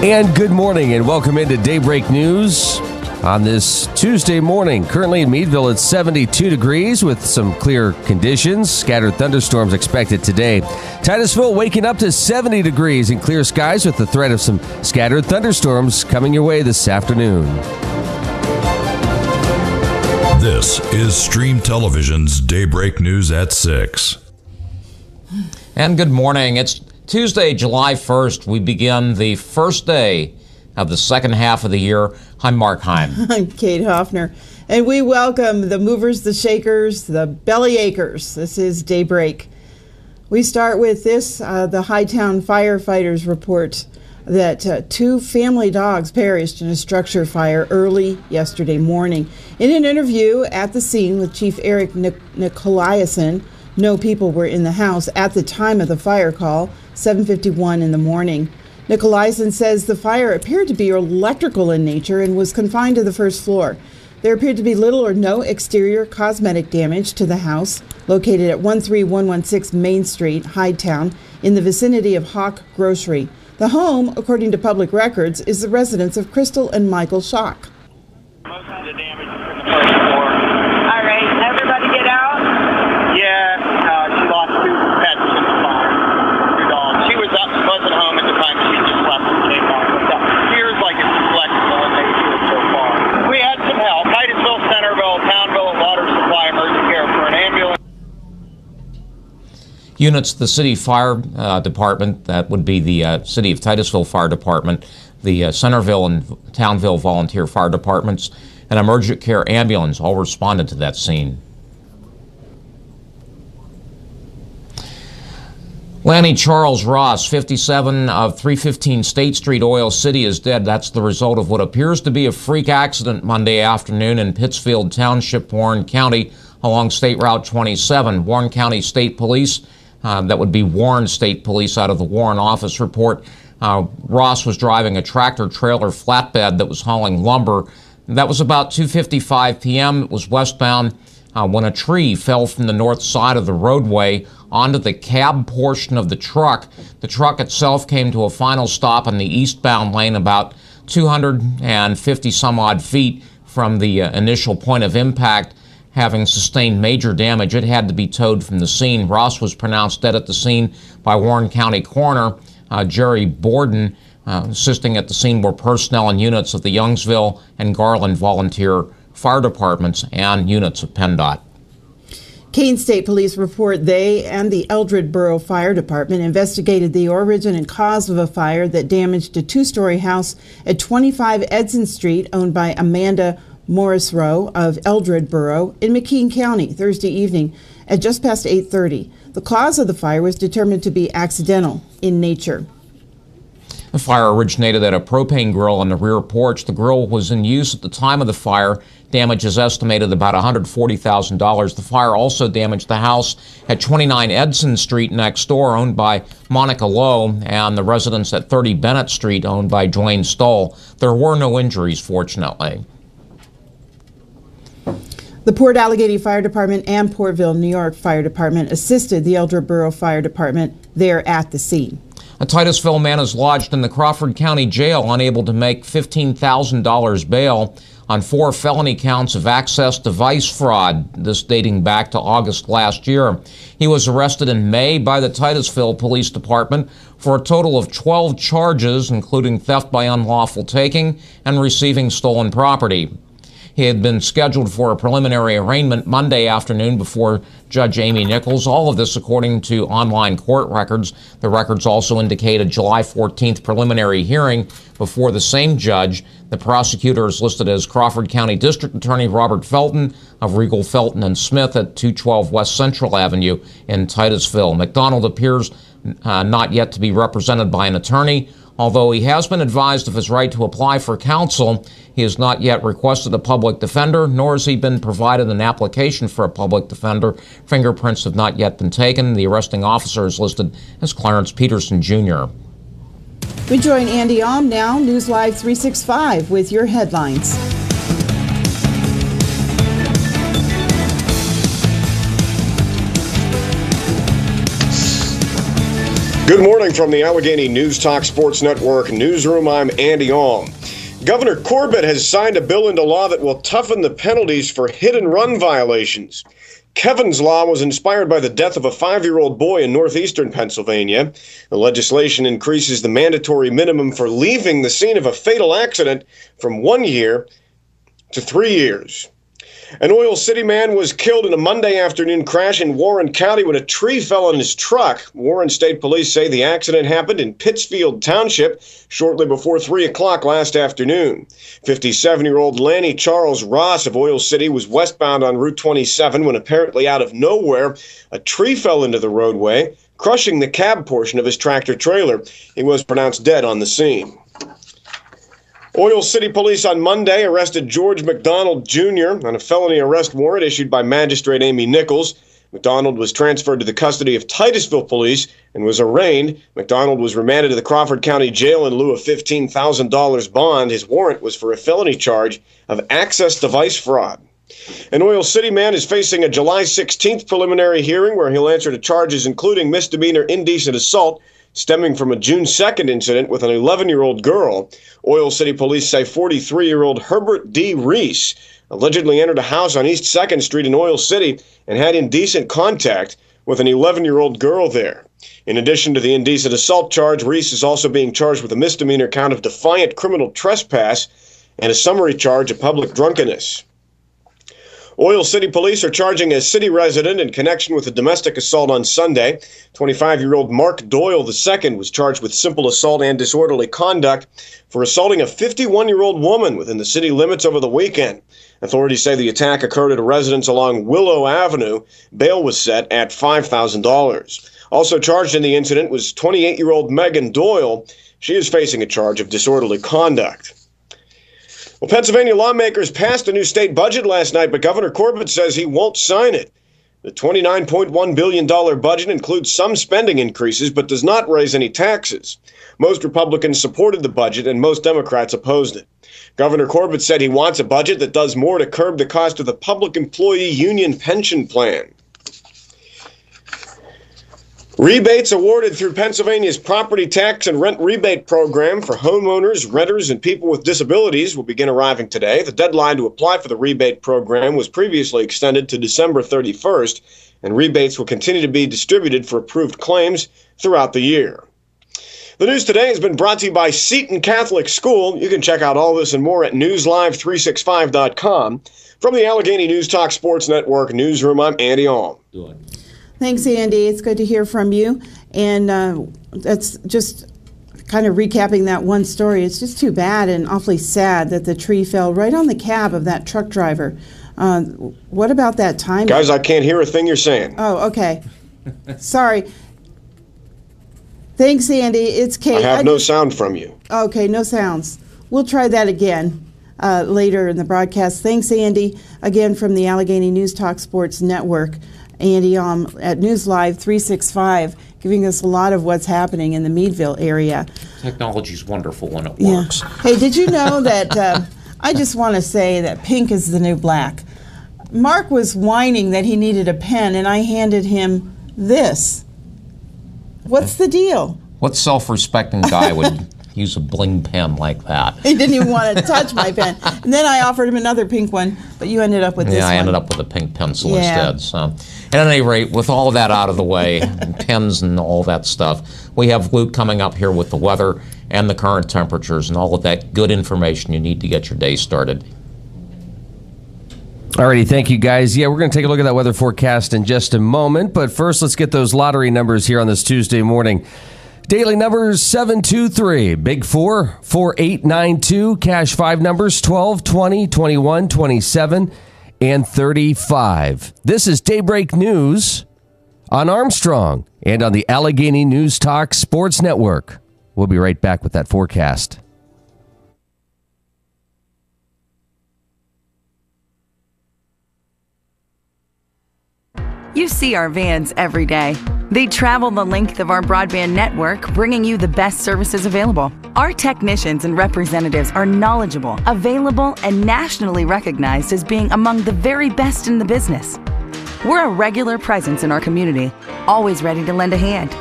And good morning and welcome into Daybreak News on this Tuesday morning. Currently in Meadville, it's 72 degrees with some clear conditions. Scattered thunderstorms expected today. Titusville waking up to 70 degrees and clear skies with the threat of some scattered thunderstorms coming your way this afternoon. This is Stream Television's Daybreak News at 6. And good morning. It's Tuesday, July 1st. We begin the first day of the second half of the year. I'm Mark Heim. I'm Kate Hoffner. And we welcome the movers, the shakers, the bellyachers. This is Daybreak. We start with this. The Hightown firefighters report that 2 family dogs perished in a structure fire early yesterday morning. In an interview at the scene with Chief Eric Nicolaisen, no people were in the house at the time of the fire call, 7:51 in the morning. Nicolaisen says the fire appeared to be electrical in nature and was confined to the first floor. There appeared to be little or no exterior cosmetic damage to the house, located at 13116 Main Street, Hightown, in the vicinity of Hawk Grocery. The home, according to public records, is the residence of Crystal and Michael Schock. Most of the damage is from the first floor. All right, everybody get out? Yeah, she lost 2 pets in the fire. 2 dogs. She was up, wasn't home at the time. She just left and came home. But that appears like it's flexible in nature so far. We had some help. Titusville, Centerville, Townville, Water Supply, Emergency Care for an ambulance. Units, the city fire department, that would be the city of Titusville Fire Department, the Centerville and Townville volunteer fire departments, and emergency care ambulance all responded to that scene. Lanny Charles Ross, 57 of 315 State Street, Oil City, is dead. That's the result of what appears to be a freak accident Monday afternoon in Pittsfield Township, Warren County, along State Route 27. Warren County State Police, that would be Warren State Police out of the Warren office, report Ross was driving a tractor-trailer flatbed that was hauling lumber. That was about 2:55 p.m. It was westbound when a tree fell from the north side of the roadway onto the cab portion of the truck. The truck itself came to a final stop in the eastbound lane about 250 some odd feet from the initial point of impact. Having sustained major damage, it had to be towed from the scene. Ross was pronounced dead at the scene by Warren County Coroner Jerry Borden. Assisting at the scene were personnel and units of the Youngsville and Garland volunteer fire departments and units of PennDOT. Kane State Police report they and the Eldred Borough Fire Department investigated the origin and cause of a fire that damaged a 2-story house at 25 Edson Street, owned by Amanda Morrisroe of Eldred Borough in McKean County Thursday evening at just past 8:30. The cause of the fire was determined to be accidental in nature. The fire originated at a propane grill on the rear porch. The grill was in use at the time of the fire. Damage is estimated about $140,000. The fire also damaged the house at 29 Edson Street next door, owned by Monica Lowe, and the residence at 30 Bennett Street, owned by Dwayne Stoll. There were no injuries, fortunately. The Port Allegany Fire Department and Portville, New York Fire Department assisted the Eldred Borough Fire Department there at the scene. A Titusville man is lodged in the Crawford County Jail, unable to make $15,000 bail on 4 felony counts of access device fraud, this dating back to August last year. He was arrested in May by the Titusville Police Department for a total of 12 charges, including theft by unlawful taking and receiving stolen property. He had been scheduled for a preliminary arraignment Monday afternoon before Judge Amy Nichols. All of this according to online court records. The records also indicate a July 14th preliminary hearing before the same judge. The prosecutor is listed as Crawford County District Attorney Robert Felton of Regal, Felton and Smith at 212 West Central Avenue in Titusville. McDonald appears not yet to be represented by an attorney. Although he has been advised of his right to apply for counsel, he has not yet requested a public defender, nor has he been provided an application for a public defender. Fingerprints have not yet been taken. The arresting officer is listed as Clarence Peterson, Jr. We join Andy Alm now, News Live 365, with your headlines. Good morning from the Allegheny News Talk Sports Network newsroom. I'm Andy Alm. Governor Corbett has signed a bill into law that will toughen the penalties for hit-and-run violations. Kevin's Law was inspired by the death of a 5-year-old boy in northeastern Pennsylvania. The legislation increases the mandatory minimum for leaving the scene of a fatal accident from 1 year to 3 years. An Oil City man was killed in a Monday afternoon crash in Warren County when a tree fell on his truck. Warren State Police say the accident happened in Pittsfield Township shortly before 3 o'clock last afternoon. 57-year-old Lanny Charles Ross of Oil City was westbound on Route 27 when apparently out of nowhere, a tree fell into the roadway, crushing the cab portion of his tractor trailer. He was pronounced dead on the scene. Oil City Police on Monday arrested George McDonald Jr. on a felony arrest warrant issued by Magistrate Amy Nichols. McDonald was transferred to the custody of Titusville Police and was arraigned. McDonald was remanded to the Crawford County Jail in lieu of $15,000 bond. His warrant was for a felony charge of access device fraud. An Oil City man is facing a July 16th preliminary hearing where he'll answer to charges including misdemeanor indecent assault stemming from a June 2nd incident with an 11-year-old girl. Oil City Police say 43-year-old Herbert D. Reese allegedly entered a house on East 2nd Street in Oil City and had indecent contact with an 11-year-old girl there. In addition to the indecent assault charge, Reese is also being charged with a misdemeanor count of defiant criminal trespass and a summary charge of public drunkenness. Oil City Police are charging a city resident in connection with a domestic assault on Sunday. 25-year-old Mark Doyle II was charged with simple assault and disorderly conduct for assaulting a 51-year-old woman within the city limits over the weekend. Authorities say the attack occurred at a residence along Willow Avenue. Bail was set at $5,000. Also charged in the incident was 28-year-old Megan Doyle. She is facing a charge of disorderly conduct. Well, Pennsylvania lawmakers passed a new state budget last night, but Governor Corbett says he won't sign it. The $29.1 billion budget includes some spending increases, but does not raise any taxes. Most Republicans supported the budget, and most Democrats opposed it. Governor Corbett said he wants a budget that does more to curb the cost of the public employee union pension plan. Rebates awarded through Pennsylvania's property tax and rent rebate program for homeowners, renters, and people with disabilities will begin arriving today. The deadline to apply for the rebate program was previously extended to December 31st, and rebates will continue to be distributed for approved claims throughout the year. The news today has been brought to you by Seton Catholic School. You can check out all this and more at newslive365.com. From the Allegheny News Talk Sports Network newsroom, I'm Andy Alm. Thanks, Andy. It's good to hear from you. And that's just kind of recapping that one story. It's just too bad and awfully sad that the tree fell right on the cab of that truck driver. What about that timing? Guys, I can't hear a thing you're saying. Oh, okay. Sorry. Thanks, Andy. It's Kate. I have no sound from you. Okay, no sounds. We'll try that again later in the broadcast. Thanks, Andy. Again, from the Allegheny News Talk Sports Network. Andy at News Live 365, giving us a lot of what's happening in the Meadville area. Technology's wonderful when it works. Hey, did you know that I just want to say that pink is the new black. Mark was whining that he needed a pen, and I handed him this. What's the deal? What self-respecting guy would use a bling pen like that? He didn't even want to touch my pen. And then I offered him another pink one, but you ended up with this one. Yeah, I ended up with a pink pencil instead. So, at any rate, with all that out of the way, and pens and all that stuff, we have Luke coming up here with the weather and the current temperatures and all of that good information you need to get your day started. Alrighty, thank you guys. Yeah, we're going to take a look at that weather forecast in just a moment, but first let's get those lottery numbers here on this Tuesday morning. Daily numbers 723, Big 4, 4892, Cash 5 numbers 12, 20, 21, 27, and 35. This is Daybreak News on Armstrong and on the Allegheny News Talk Sports Network. We'll be right back with that forecast. You see our vans every day. They travel the length of our broadband network, bringing you the best services available. Our technicians and representatives are knowledgeable, available, and nationally recognized as being among the very best in the business. We're a regular presence in our community, always ready to lend a hand.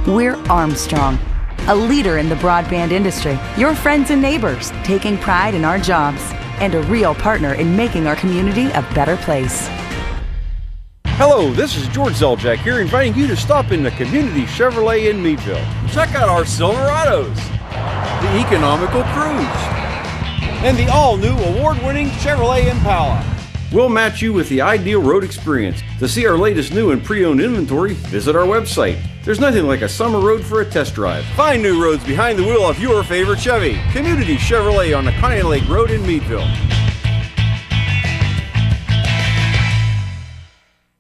We're Armstrong, a leader in the broadband industry. Your friends and neighbors, taking pride in our jobs, and a real partner in making our community a better place. Hello, this is George Zeljak here, inviting you to stop in the Community Chevrolet in Meadville. Check out our Silverados, the economical Cruze, and the all-new award-winning Chevrolet Impala. We'll match you with the ideal road experience. To see our latest new and pre-owned inventory, visit our website. There's nothing like a summer road for a test drive. Find new roads behind the wheel of your favorite Chevy. Community Chevrolet on the Connie Lake Road in Meadville.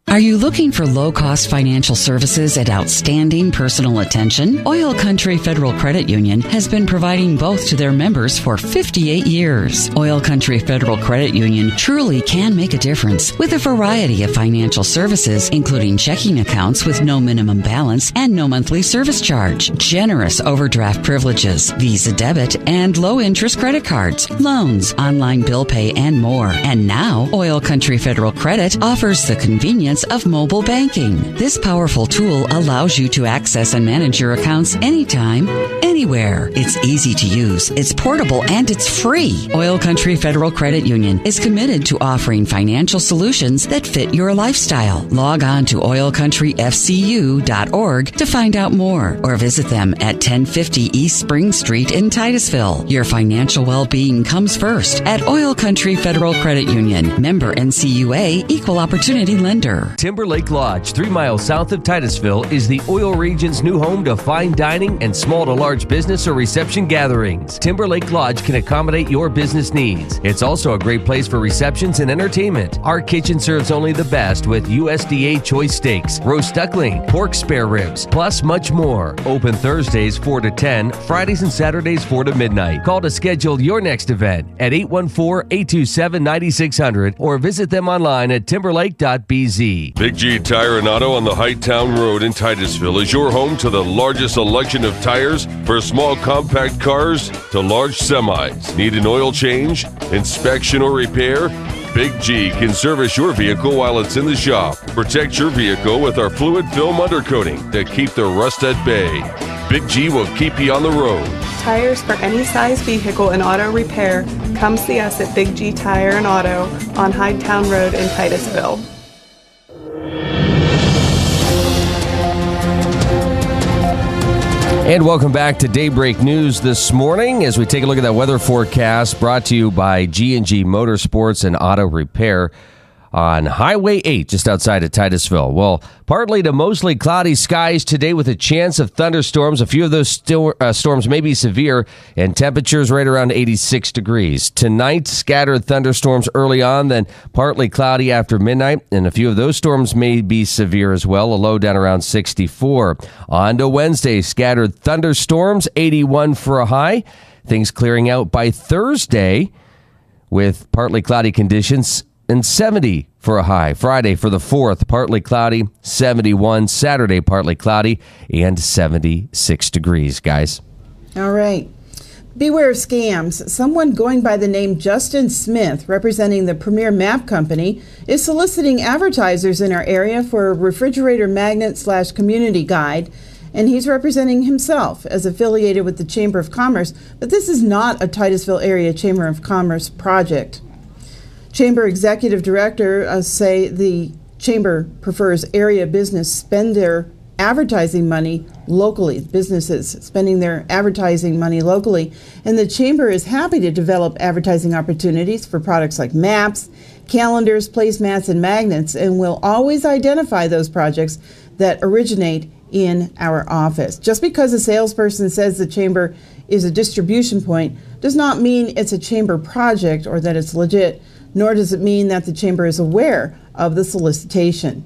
Are you looking for low-cost financial services and outstanding personal attention? Oil Country Federal Credit Union has been providing both to their members for 58 years. Oil Country Federal Credit Union truly can make a difference with a variety of financial services, including checking accounts with no minimum balance and no monthly service charge, generous overdraft privileges, Visa debit, and low-interest credit cards, loans, online bill pay, and more. And now, Oil Country Federal Credit offers the convenience of mobile banking. This powerful tool allows you to access and manage your accounts anytime, anywhere. It's easy to use, it's portable, and it's free. Oil Country Federal Credit Union is committed to offering financial solutions that fit your lifestyle. Log on to oilcountryfcu.org to find out more, or visit them at 1050 East Spring Street in Titusville. Your financial well-being comes first at Oil Country Federal Credit Union. Member NCUA, Equal Opportunity Lender. Timberlake Lodge, 3 miles south of Titusville, is the oil region's new home to fine dining and small to large business or reception gatherings. Timberlake Lodge can accommodate your business needs. It's also a great place for receptions and entertainment. Our kitchen serves only the best with USDA choice steaks, roast duckling, pork spare ribs, plus much more. Open Thursdays 4 to 10, Fridays and Saturdays 4 to midnight. Call to schedule your next event at 814-827-9600 or visit them online at timberlake.bz. Big G Tire and Auto on the Hightown Road in Titusville is your home to the largest selection of tires for small compact cars to large semis. Need an oil change, inspection, or repair? Big G can service your vehicle while it's in the shop. Protect your vehicle with our fluid film undercoating to keep the rust at bay. Big G will keep you on the road. Tires for any size vehicle and auto repair. Come see us at Big G Tire and Auto on Hightown Road in Titusville. And welcome back to Daybreak News this morning as we take a look at that weather forecast brought to you by G&G Motorsports and Auto Repair on Highway 8 just outside of Titusville. Well, partly to mostly cloudy skies today with a chance of thunderstorms. A few of those storms may be severe and temperatures right around 86 degrees. Tonight, scattered thunderstorms early on, then partly cloudy after midnight, and a few of those storms may be severe as well, a low down around 64. On to Wednesday, scattered thunderstorms, 81 for a high. Things clearing out by Thursday with partly cloudy conditions and 70 for a high. Friday for the 4th, partly cloudy, 71. Saturday, partly cloudy, and 76 degrees, guys. All right. Beware of scams. Someone going by the name Justin Smith, representing the Premier Map Company, is soliciting advertisers in our area for a refrigerator magnet/community guide, and he's representing himself as affiliated with the Chamber of Commerce, but this is not a Titusville Area Chamber of Commerce project. Chamber Executive Director say the Chamber prefers area business spend their advertising money locally, businesses spending their advertising money locally, and the Chamber is happy to develop advertising opportunities for products like maps, calendars, placemats, and magnets, and will always identify those projects that originate in our office. Just because a salesperson says the Chamber is a distribution point does not mean it's a Chamber project or that it's legit, nor does it mean that the Chamber is aware of the solicitation.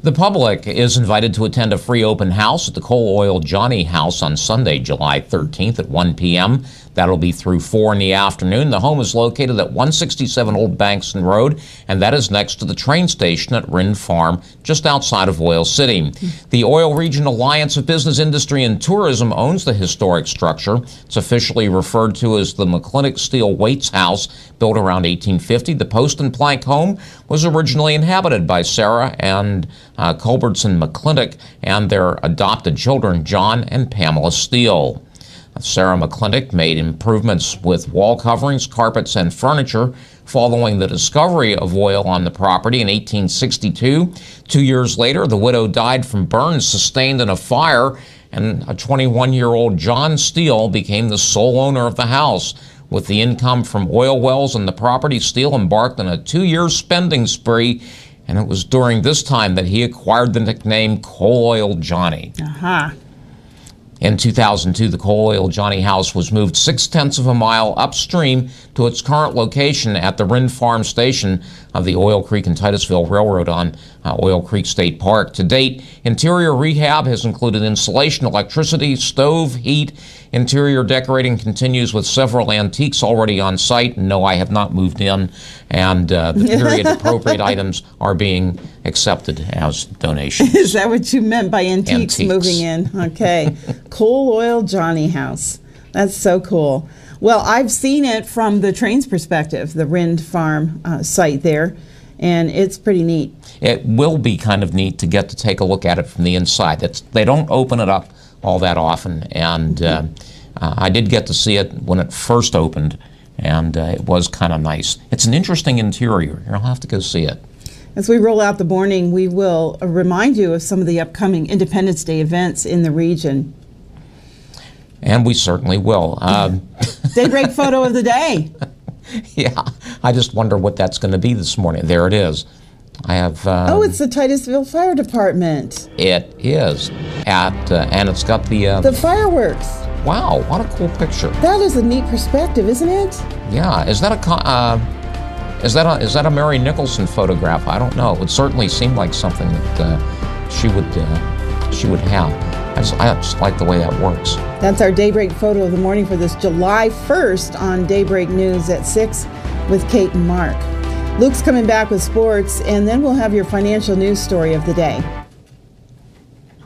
The public is invited to attend a free open house at the Coal Oil Johnny House on Sunday, July 13th at 1 p.m. That'll be through 4 in the afternoon. The home is located at 167 Old Bankston Road, and that is next to the train station at Rinn Farm, just outside of Oil City. The Oil Region Alliance of Business, Industry, and Tourism owns the historic structure. It's officially referred to as the McClintock Steel Waits House, built around 1850. The post and plank home was originally inhabited by Sarah and Culbertson McClintock and their adopted children, John and Pamela Steele. Sarah McClintock made improvements with wall coverings, carpets, and furniture following the discovery of oil on the property in 1862. 2 years later, the widow died from burns sustained in a fire, and a 21-year-old John Steele became the sole owner of the house. With the income from oil wells on the property, Steele embarked on a 2-year spending spree, and it was during this time that he acquired the nickname Coal Oil Johnny. In 2002, the Coal Oil Johnny house was moved 0.6 of a mile upstream to its current location at the Rinn Farm station of the Oil Creek and Titusville Railroad on Oil Creek State Park. To date, interior rehab has included insulation, electricity, stove, heat. Interior decorating continues with several antiques already on site. No, I have not moved in, and the period-appropriate items are being accepted as donations. Is that what you meant by antiques. Moving in? Okay. Coal Oil Johnny house. That's so cool. Well, I've seen it from the train's perspective, the Rinn Farm site there, and it's pretty neat. It will be kind of neat to get to take a look at it from the inside. They don't open it up all that often, and I did get to see it when it first opened, and it was kind of nice. It's an interesting interior. You'll have to go see it. As we roll out the morning, we will remind you of some of the upcoming Independence Day events in the region. And we certainly will. Daybreak photo of the day. Yeah, I just wonder what that's going to be this morning. There it is. I have. Oh, it's the Titusville Fire Department. It is and it's got the fireworks. Wow, what a cool picture. That is a neat perspective, isn't it? Yeah, is that a Mary Nicholson photograph? I don't know. It would certainly seem like something that she would have. I just like the way that works. That's our Daybreak photo of the morning for this July 1st on Daybreak News at 6 with Kate and Mark. Luke's coming back with sports, and then we'll have your financial news story of the day.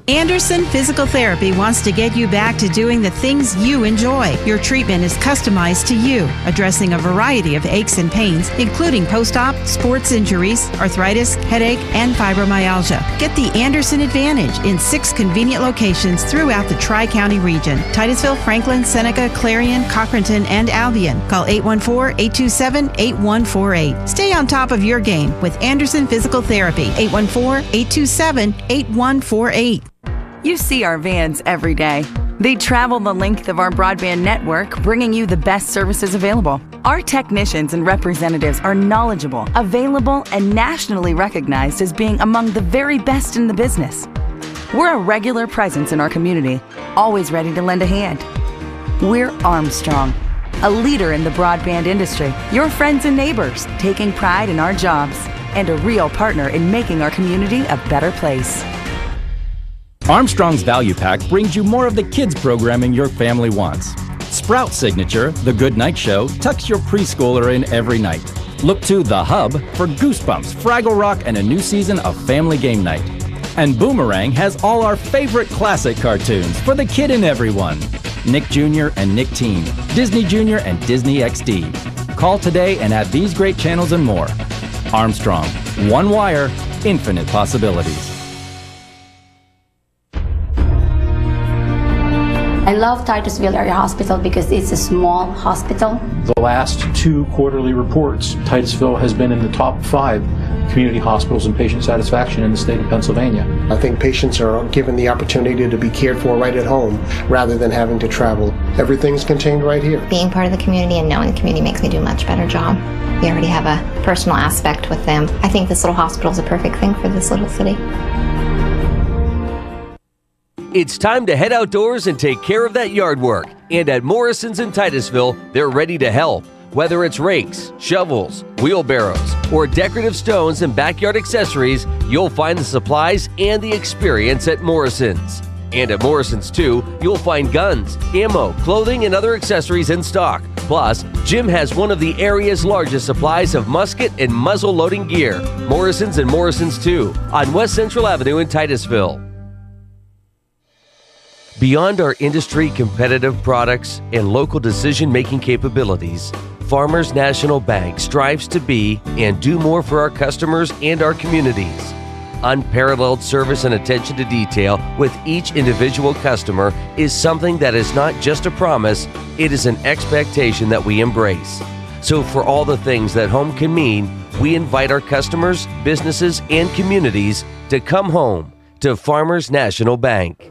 Anderson Physical Therapy wants to get you back to doing the things you enjoy. Your treatment is customized to you, addressing a variety of aches and pains, including post-op, sports injuries, arthritis, headache, and fibromyalgia. Get the Anderson Advantage in 6 convenient locations throughout the Tri-County region: Titusville, Franklin, Seneca, Clarion, Cochranton, and Albion. Call 814-827-8148. Stay on top of your game with Anderson Physical Therapy. 814-827-8148. You see our vans every day. They travel the length of our broadband network, bringing you the best services available. Our technicians and representatives are knowledgeable, available, and nationally recognized as being among the very best in the business. We're a regular presence in our community, always ready to lend a hand. We're Armstrong, a leader in the broadband industry, your friends and neighbors, taking pride in our jobs, and a real partner in making our community a better place. Armstrong's Value Pack brings you more of the kids programming your family wants. Sprout Signature, The Good Night Show, tucks your preschooler in every night. Look to The Hub for Goosebumps, Fraggle Rock, and a new season of Family Game Night. And Boomerang has all our favorite classic cartoons for the kid in everyone. Nick Jr. and Nick Teen, Disney Jr. and Disney XD. Call today and add these great channels and more. Armstrong, one wire, infinite possibilities. I love Titusville Area Hospital because it's a small hospital. The last 2 quarterly reports, Titusville has been in the top 5 community hospitals in patient satisfaction in the state of Pennsylvania. I think patients are given the opportunity to be cared for right at home rather than having to travel. Everything's contained right here. Being part of the community and knowing the community makes me do a much better job. We already have a personal aspect with them. I think this little hospital is a perfect thing for this little city. It's time to head outdoors and take care of that yard work. And at Morrison's in Titusville, they're ready to help. Whether it's rakes, shovels, wheelbarrows, or decorative stones and backyard accessories, you'll find the supplies and the experience at Morrison's. And at Morrison's, too, you'll find guns, ammo, clothing, and other accessories in stock. Plus, Jim has one of the area's largest supplies of musket and muzzle-loading gear. Morrison's and Morrison's, too, on West Central Avenue in Titusville. Beyond our industry competitive products and local decision-making capabilities, Farmers National Bank strives to be and do more for our customers and our communities. Unparalleled service and attention to detail with each individual customer is something that is not just a promise, it is an expectation that we embrace. So for all the things that home can mean, we invite our customers, businesses, and communities to come home to Farmers National Bank.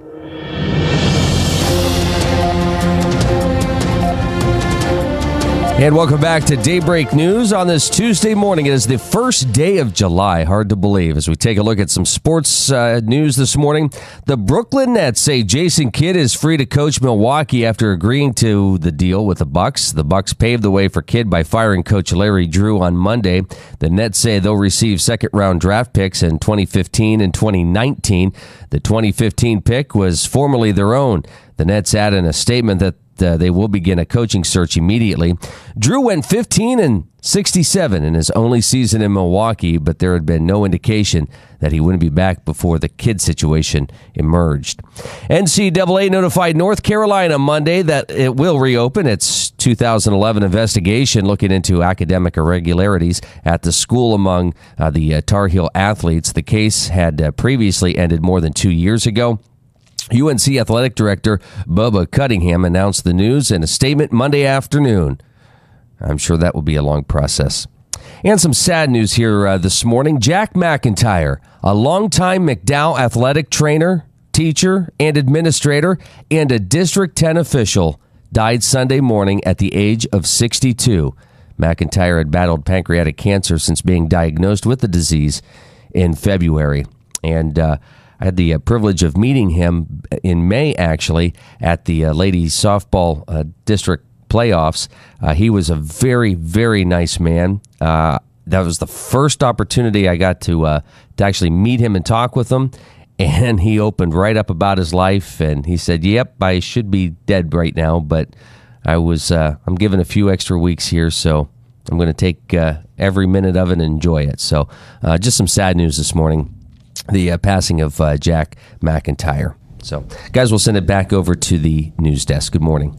And welcome back to Daybreak News on this Tuesday morning. It is the first day of July. Hard to believe. As we take a look at some sports news this morning, the Brooklyn Nets say Jason Kidd is free to coach Milwaukee after agreeing to the deal with the Bucks. The Bucks paved the way for Kidd by firing coach Larry Drew on Monday. The Nets say they'll receive second-round draft picks in 2015 and 2019. The 2015 pick was formerly their own. The Nets add in a statement that they will begin a coaching search immediately. Drew went 15-67 in his only season in Milwaukee, but there had been no indication that he wouldn't be back before the Kidd situation emerged. NCAA notified North Carolina Monday that it will reopen its 2011 investigation looking into academic irregularities at the school among the Tar Heel athletes. The case had previously ended more than 2 years ago. UNC Athletic Director Bubba Cunningham announced the news in a statement Monday afternoon. I'm sure that will be a long process. And some sad news here this morning. Jack McIntyre, a longtime McDowell athletic trainer, teacher, and administrator, and a District 10 official, died Sunday morning at the age of 62. McIntyre had battled pancreatic cancer since being diagnosed with the disease in February. And I had the privilege of meeting him in May, actually, at the ladies softball district playoffs. He was a very, very nice man. That was the first opportunity I got to actually meet him and talk with him. And he opened right up about his life. And he said, yep, I should be dead right now, but I'm given a few extra weeks here, so I'm going to take every minute of it and enjoy it. So just some sad news this morning. The passing of Jack McIntyre. So, guys, we'll send it back over to the news desk. Good morning.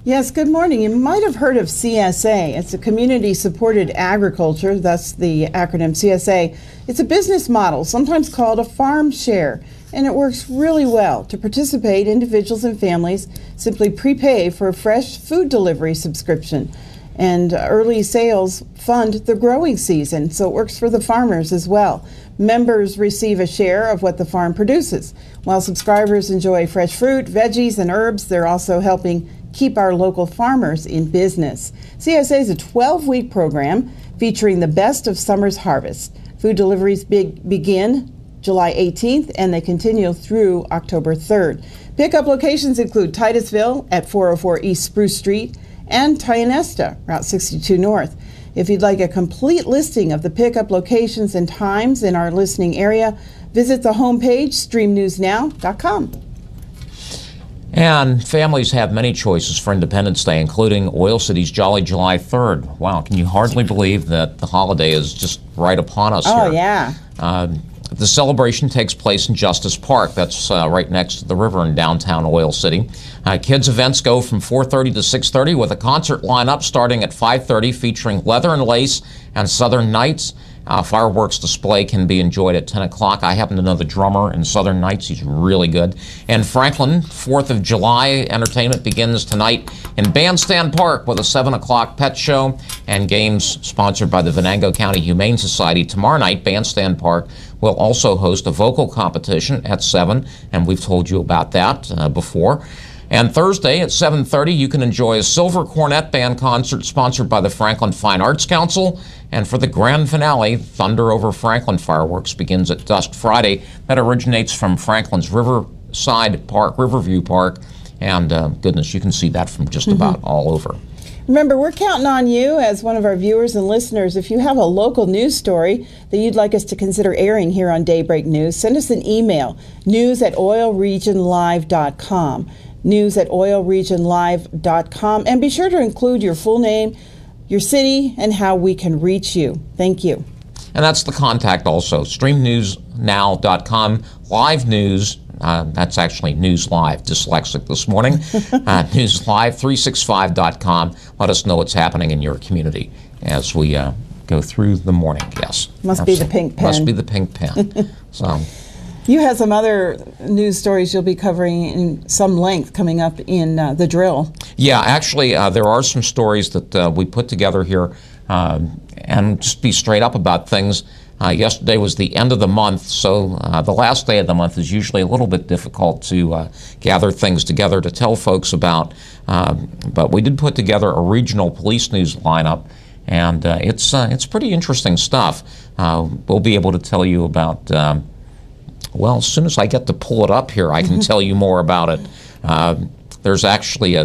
Yes, good morning. You might have heard of CSA. It's a community-supported agriculture, thus the acronym CSA. It's a business model, sometimes called a farm share, and it works really well. To participate, individuals and families simply prepay for a fresh food delivery subscription. And early sales fund the growing season, so it works for the farmers as well. Members receive a share of what the farm produces. While subscribers enjoy fresh fruit, veggies, and herbs, they're also helping keep our local farmers in business. CSA is a 12-week program featuring the best of summer's harvest. Food deliveries begin July 18th, and they continue through October 3rd. Pickup locations include Titusville at 404 East Spruce Street, and Tionesta, Route 62 North. If you'd like a complete listing of the pickup locations and times in our listening area, visit the homepage, streamnewsnow.com. And families have many choices for Independence Day, including Oil City's Jolly July 3rd. Wow, can you hardly believe that the holiday is just right upon us here? Oh, yeah. The celebration takes place in Justice Park. That's right next to the river in downtown Oil City. Kids' events go from 4:30 to 6:30 with a concert lineup starting at 5:30 featuring Leather and Lace and Southern Nights. Fireworks display can be enjoyed at 10 o'clock. I happen to know the drummer in Southern Nights. He's really good. And Franklin, 4th of July entertainment begins tonight in Bandstand Park with a 7 o'clock pet show and games sponsored by the Venango County Humane Society. Tomorrow night, Bandstand Park will also host a vocal competition at 7, and we've told you about that before. And Thursday at 7:30, you can enjoy a Silver Cornet Band concert sponsored by the Franklin Fine Arts Council. And for the grand finale, Thunder Over Franklin fireworks begins at dusk Friday. That originates from Franklin's Riverside Park, Riverview Park. And goodness, you can see that from just about all over. Remember, we're counting on you as one of our viewers and listeners. If you have a local news story that you'd like us to consider airing here on Daybreak News, send us an email, news@oilregionlive.com, news@oilregionlive.com, and be sure to include your full name, your city, and how we can reach you. Thank you. And that's the contact also, streamnewsnow.com, live news. That's actually News Live, dyslexic this morning. News Live, 365.com. Let us know what's happening in your community as we go through the morning. Yes. Must be the pink pen. Must be the pink pen. So, you have some other news stories you'll be covering in some length coming up in The Drill. Yeah, actually, there are some stories that we put together here, and just be straight up about things. Yesterday was the end of the month, so the last day of the month is usually a little bit difficult to gather things together to tell folks about. But we did put together a regional police news lineup, and it's pretty interesting stuff. We'll be able to tell you about, well, as soon as I get to pull it up here, I can tell you more about it. There's actually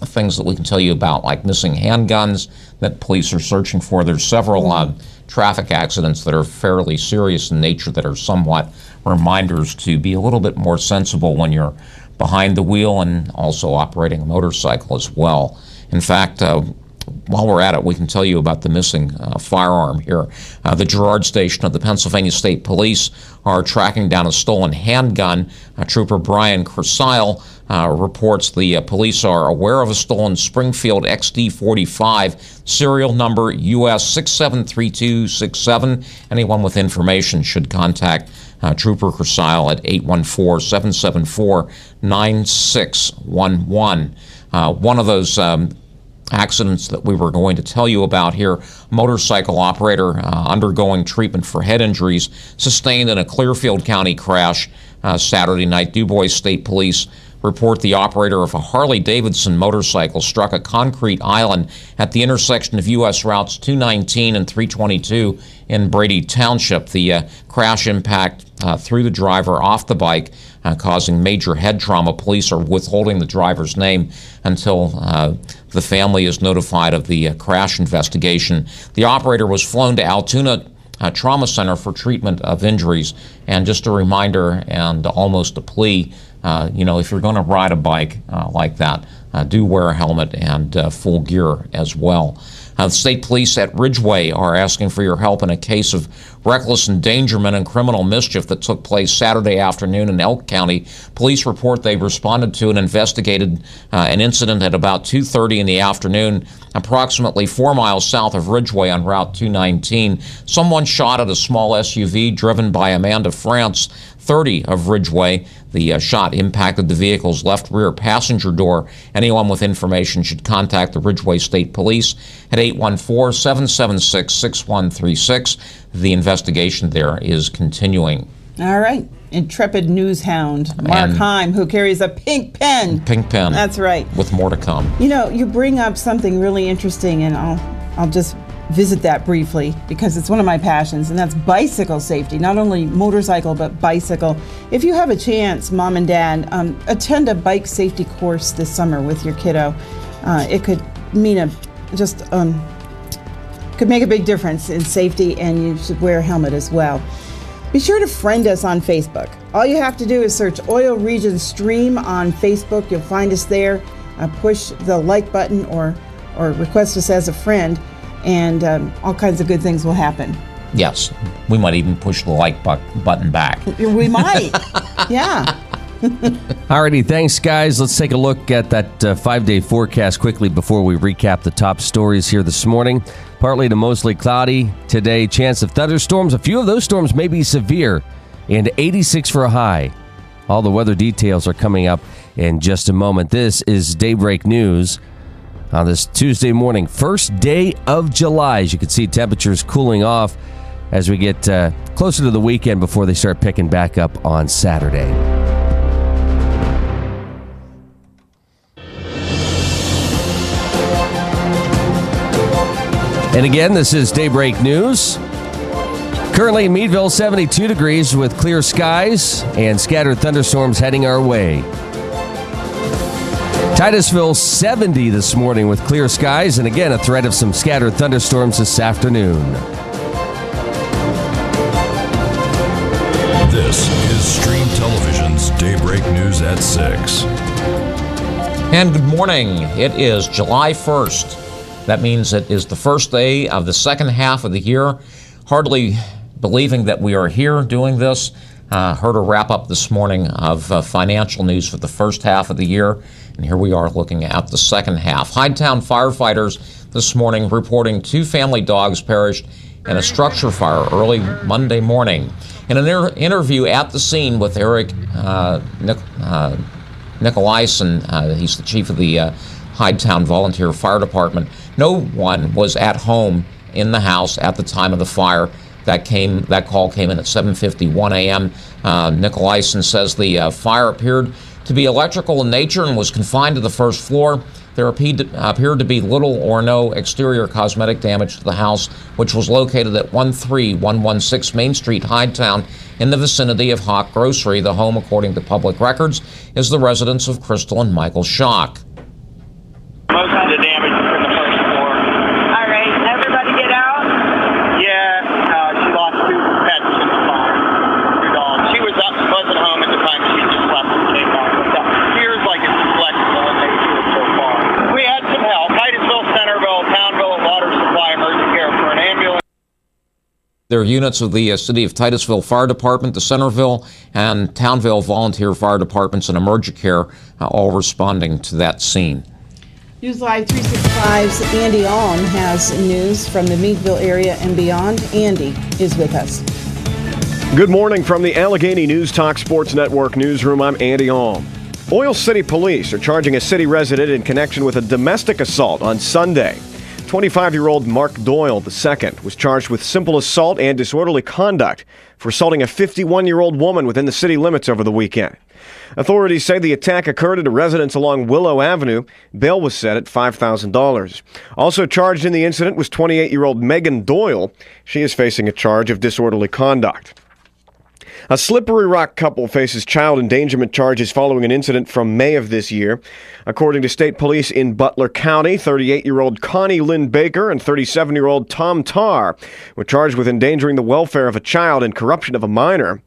things that we can tell you about, like missing handguns that police are searching for. There's several traffic accidents that are fairly serious in nature that are somewhat reminders to be a little bit more sensible when you're behind the wheel and also operating a motorcycle as well. In fact, while we're at it, we can tell you about the missing firearm here. The Girard Station of the Pennsylvania State Police are tracking down a stolen handgun. Trooper Brian Kersile reports the police are aware of a stolen Springfield XD45, serial number US 673267. Anyone with information should contact Trooper Kersile at 814-774-9611. One of those accidents that we were going to tell you about here, motorcycle operator undergoing treatment for head injuries sustained in a Clearfield County crash Saturday night. DuBois State Police report the operator of a Harley-Davidson motorcycle struck a concrete island at the intersection of U.S. routes 219 and 322 in Brady Township. The crash impact threw the driver off the bike, causing major head trauma. Police are withholding the driver's name until the family is notified of the crash investigation. The operator was flown to Altoona Trauma Center for treatment of injuries. And just a reminder and almost a plea, if you're going to ride a bike like that, do wear a helmet and full gear as well. The state police at Ridgeway are asking for your help in a case of reckless endangerment and criminal mischief that took place Saturday afternoon in Elk County. Police report they responded to and investigated an incident at about 2:30 in the afternoon, approximately 4 miles south of Ridgeway on Route 219. Someone shot at a small SUV driven by Amanda France, 30 of Ridgeway. The shot impacted the vehicle's left rear passenger door. Anyone with information should contact the Ridgeway State Police at 814-776-6136. The investigation there is continuing. All right. Intrepid news hound, Mark Heim, who carries a pink pen. Pink pen. That's right. With more to come. You bring up something really interesting, and I'll just visit that briefly because it's one of my passions, and that's bicycle safety. Not only motorcycle, but bicycle. If you have a chance, Mom and Dad, attend a bike safety course this summer with your kiddo. It could mean could make a big difference in safety, and you should wear a helmet as well. Be sure to friend us on Facebook. All you have to do is search Oil Region Stream on Facebook. You'll find us there. Push the like button or request us as a friend, and all kinds of good things will happen. Yes, we might even push the like button back. We might, yeah. Alrighty, thanks guys. Let's take a look at that 5-day forecast quickly before we recap the top stories here this morning. Partly to mostly cloudy today, chance of thunderstorms. A few of those storms may be severe, and 86 for a high. All the weather details are coming up in just a moment. This is Daybreak News on this Tuesday morning, first day of July. As you can see, temperatures cooling off as we get closer to the weekend before they start picking back up on Saturday. And again, this is Daybreak News. Currently in Meadville, 72 degrees with clear skies and scattered thunderstorms heading our way. Titusville 70 this morning with clear skies, and again a threat of some scattered thunderstorms this afternoon. This is Stream Television's Daybreak News at 6. And good morning. It is July 1st. That means it is the first day of the second half of the year. Hardly believing that we are here doing this. Heard a wrap-up this morning of financial news for the first half of the year. And here we are looking at the second half. Hidetown firefighters this morning reporting 2 family dogs perished in a structure fire early Monday morning. In an interview at the scene with Eric Nicolaisen, he's the chief of the Hidetown Volunteer Fire Department, no one was at home in the house at the time of the fire. That call came in at 7:51 a.m. Nicolaisen says the fire appeared to be electrical in nature and was confined to the first floor. There appeared to be little or no exterior cosmetic damage to the house, which was located at 13116 Main Street, Hidetown, in the vicinity of Hawk Grocery. The home, according to public records, is the residence of Crystal and Michael Schock. Most of the damage is from the first floor. All right, everybody get out? Yeah, she lost 2 pets in the fire. 2 dogs. She wasn't home at the time. She just left and came back. But that appears like it's flexible in nature so far. We had some help. Titusville, Centerville, Townville, and Water Supply Emergency Care for an ambulance. There are units of the City of Titusville Fire Department, the Centerville and Townville Volunteer Fire Departments, and Emergency Care all responding to that scene. News Live 365's Andy Alm has news from the Meadville area and beyond. Andy is with us. Good morning from the Allegheny News Talk Sports Network newsroom. I'm Andy Alm. Oil City Police are charging a city resident in connection with a domestic assault on Sunday. 25-year-old Mark Doyle II was charged with simple assault and disorderly conduct for assaulting a 51-year-old woman within the city limits over the weekend. Authorities say the attack occurred at a residence along Willow Avenue. Bail was set at $5,000. Also charged in the incident was 28-year-old Megan Doyle. She is facing a charge of disorderly conduct. A Slippery Rock couple faces child endangerment charges following an incident from May of this year. According to state police in Butler County, 38-year-old Connie Lynn Baker and 37-year-old Tom Tarr were charged with endangering the welfare of a child and corruption of a minor.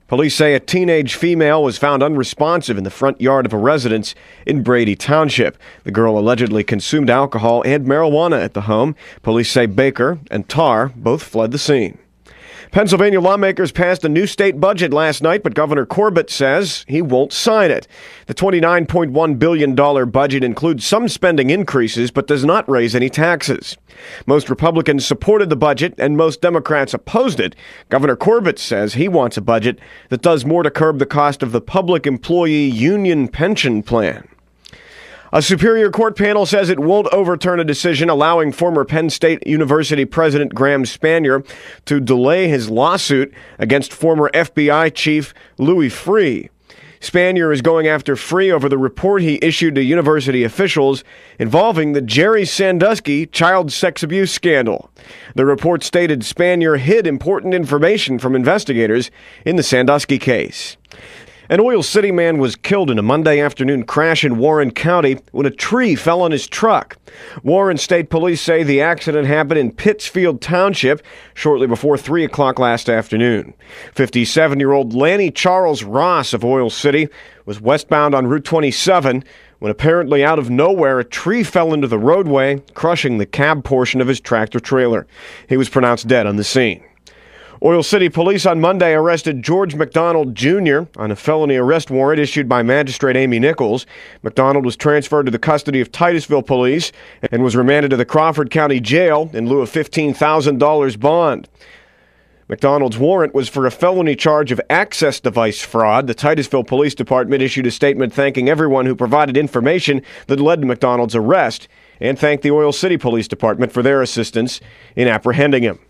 Police say a teenage female was found unresponsive in the front yard of a residence in Brady Township. The girl allegedly consumed alcohol and marijuana at the home. Police say Baker and Tarr both fled the scene. Pennsylvania lawmakers passed a new state budget last night, but Governor Corbett says he won't sign it. The $29.1 billion budget includes some spending increases, but does not raise any taxes. Most Republicans supported the budget, and most Democrats opposed it. Governor Corbett says he wants a budget that does more to curb the cost of the Public Employee Union Pension Plan. A Superior Court panel says it won't overturn a decision allowing former Penn State University President Graham Spanier to delay his lawsuit against former FBI Chief Louis Freeh. Spanier is going after Freeh over the report he issued to university officials involving the Jerry Sandusky child sex abuse scandal. The report stated Spanier hid important information from investigators in the Sandusky case. An Oil City man was killed in a Monday afternoon crash in Warren County when a tree fell on his truck. Warren State Police say the accident happened in Pittsfield Township shortly before 3 o'clock last afternoon. 57-year-old Lanny Charles Ross of Oil City was westbound on Route 27 when apparently out of nowhere a tree fell into the roadway, crushing the cab portion of his tractor trailer. He was pronounced dead on the scene. Oil City Police on Monday arrested George McDonald Jr. on a felony arrest warrant issued by Magistrate Amy Nichols. McDonald was transferred to the custody of Titusville Police and was remanded to the Crawford County Jail in lieu of $15,000 bond. McDonald's warrant was for a felony charge of access device fraud. The Titusville Police Department issued a statement thanking everyone who provided information that led to McDonald's arrest and thanked the Oil City Police Department for their assistance in apprehending him.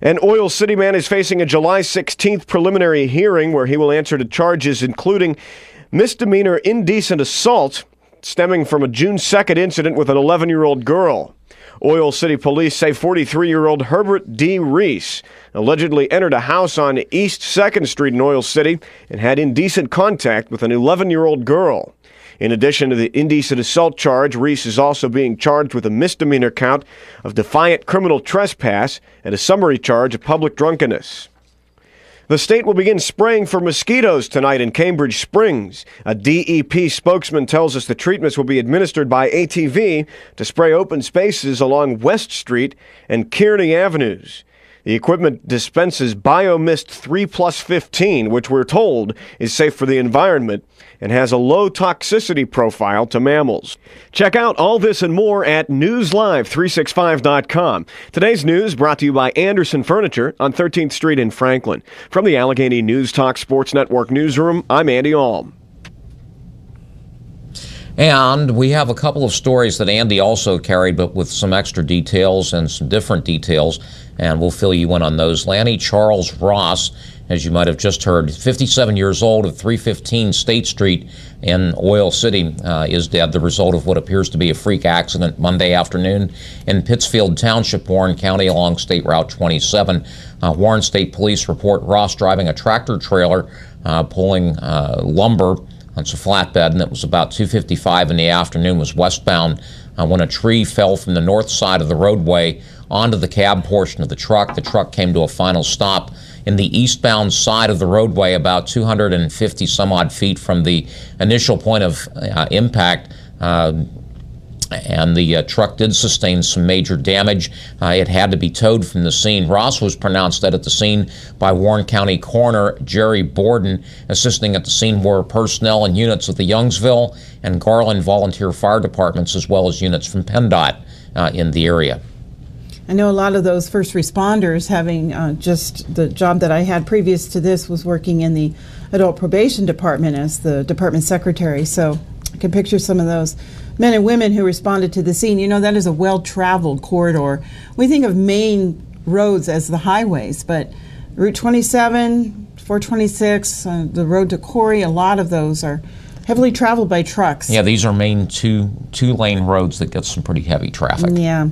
An Oil City man is facing a July 16th preliminary hearing where he will answer to charges including misdemeanor indecent assault stemming from a June 2nd incident with an 11-year-old girl. Oil City police say 43-year-old Herbert D. Reese allegedly entered a house on East 2nd Street in Oil City and had indecent contact with an 11-year-old girl. In addition to the indecent assault charge, Reese is also being charged with a misdemeanor count of defiant criminal trespass and a summary charge of public drunkenness. The state will begin spraying for mosquitoes tonight in Cambridge Springs. A DEP spokesman tells us the treatments will be administered by ATV to spray open spaces along West Street and Kearney Avenues. The equipment dispenses BioMist 3+15, which we're told is safe for the environment and has a low toxicity profile to mammals. Check out all this and more at newslive365.com. Today's news brought to you by Anderson Furniture on 13th Street in Franklin. From the Allegheny News Talk Sports Network newsroom, I'm Andy Alm. And we have a couple of stories that Andy also carried, but with some extra details and some different details, and we'll fill you in on those. Lanny Charles Ross, as you might have just heard, 57 years old of 315 State Street in Oil City, is dead, the result of what appears to be a freak accident Monday afternoon in Pittsfield Township, Warren County, along State Route 27. Warren State Police report Ross driving a tractor trailer pulling lumber. It's a flatbed, and it was about 2:55 in the afternoon, was westbound when a tree fell from the north side of the roadway onto the cab portion of the truck. The truck came to a final stop in the eastbound side of the roadway, about 250 some odd feet from the initial point of impact. And the truck did sustain some major damage. It had to be towed from the scene. Ross was pronounced dead at the scene by Warren County Coroner Jerry Borden. Assisting at the scene were personnel and units of the Youngsville and Garland Volunteer Fire Departments, as well as units from PennDOT in the area. I know a lot of those first responders, having just the job that I had previous to this, was working in the adult probation department as the department secretary. So I can picture some of those men and women who responded to the scene. You know, that is a well-traveled corridor. We think of main roads as the highways, but Route 27, 426, the road to Corey, a lot of those are heavily traveled by trucks. Yeah, these are main two-lane roads that get some pretty heavy traffic. Yeah.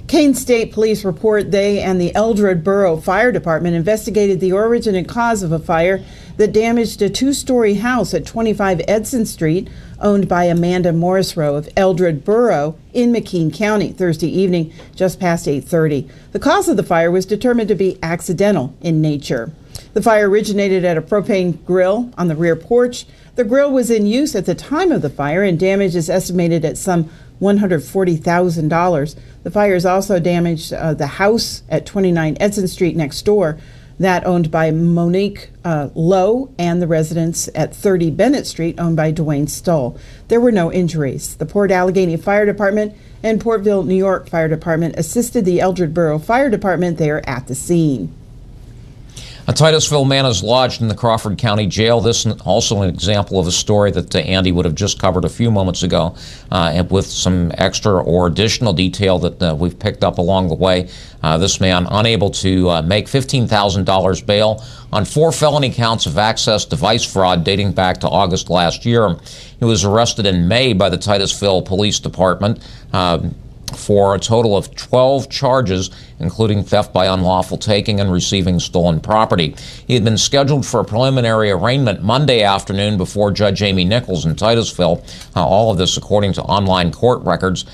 Kane State Police report they and the Eldred Borough Fire Department investigated the origin and cause of a fire that damaged a two-story house at 25 Edson Street, owned by Amanda Morrisroe of Eldred Borough in McKean County, Thursday evening, just past 8:30. The cause of the fire was determined to be accidental in nature. The fire originated at a propane grill on the rear porch. The grill was in use at the time of the fire, and damage is estimated at some $140,000. The fires also damaged the house at 29 Edson Street next door, that owned by Monique Lowe, and the residence at 30 Bennett Street, owned by Dwayne Stoll. There were no injuries. The Port Allegheny Fire Department and Portville, New York Fire Department assisted the Eldred Borough Fire Department there at the scene. A Titusville man is lodged in the Crawford County Jail. This is also an example of a story that Andy would have just covered a few moments ago, and with some extra or additional detail that we've picked up along the way. This man unable to make $15,000 bail on 4 felony counts of access device fraud dating back to August last year. He was arrested in May by the Titusville Police Department for a total of 12 charges, including theft by unlawful taking and receiving stolen property. He had been scheduled for a preliminary arraignment Monday afternoon before Judge Amy Nichols in Titusville. All of this according to online court records.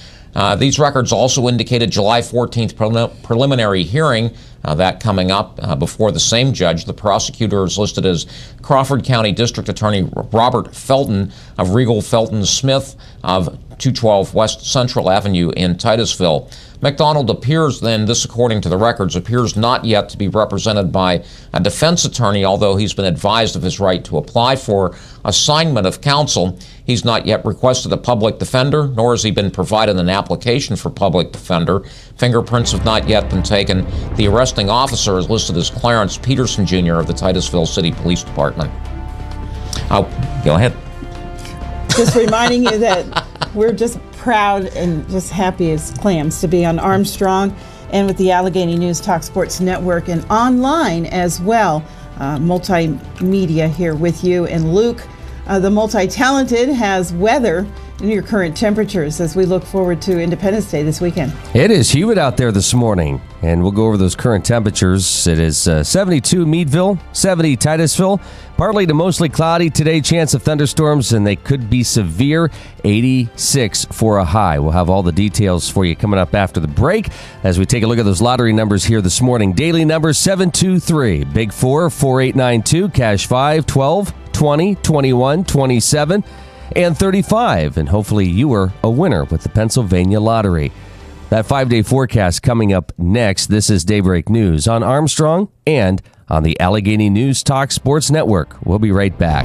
These records also indicated July 14th preliminary hearing, that coming up before the same judge. The prosecutor is listed as Crawford County District Attorney Robert Felton of Regal Felton Smith of 212 West Central Avenue in Titusville. McDonald appears then, this according to the records, appears not yet to be represented by a defense attorney, although he's been advised of his right to apply for assignment of counsel. He's not yet requested a public defender, nor has he been provided an application for public defender. Fingerprints have not yet been taken. The arresting officer is listed as Clarence Peterson, Jr. of the Titusville City Police Department. Oh, go ahead. Just reminding you that we're just proud and just happy as clams to be on Armstrong and with the Allegheny News Talk Sports Network and online as well. Multimedia here with you. And Luke, The multi-talented has weather and your current temperatures as we look forward to Independence Day this weekend. It is humid out there this morning, and we'll go over those current temperatures. It is 72 Meadville, 70 Titusville, partly to mostly cloudy today, chance of thunderstorms, and they could be severe, 86 for a high. We'll have all the details for you coming up after the break as we take a look at those lottery numbers here this morning. Daily numbers 723, Big 4, 4892, Cash 5, 12, 20, 21, 27, and 35. And hopefully you are a winner with the Pennsylvania Lottery. That 5-day forecast coming up next. This is Daybreak News on Armstrong and on the Allegheny News Talk Sports Network. We'll be right back.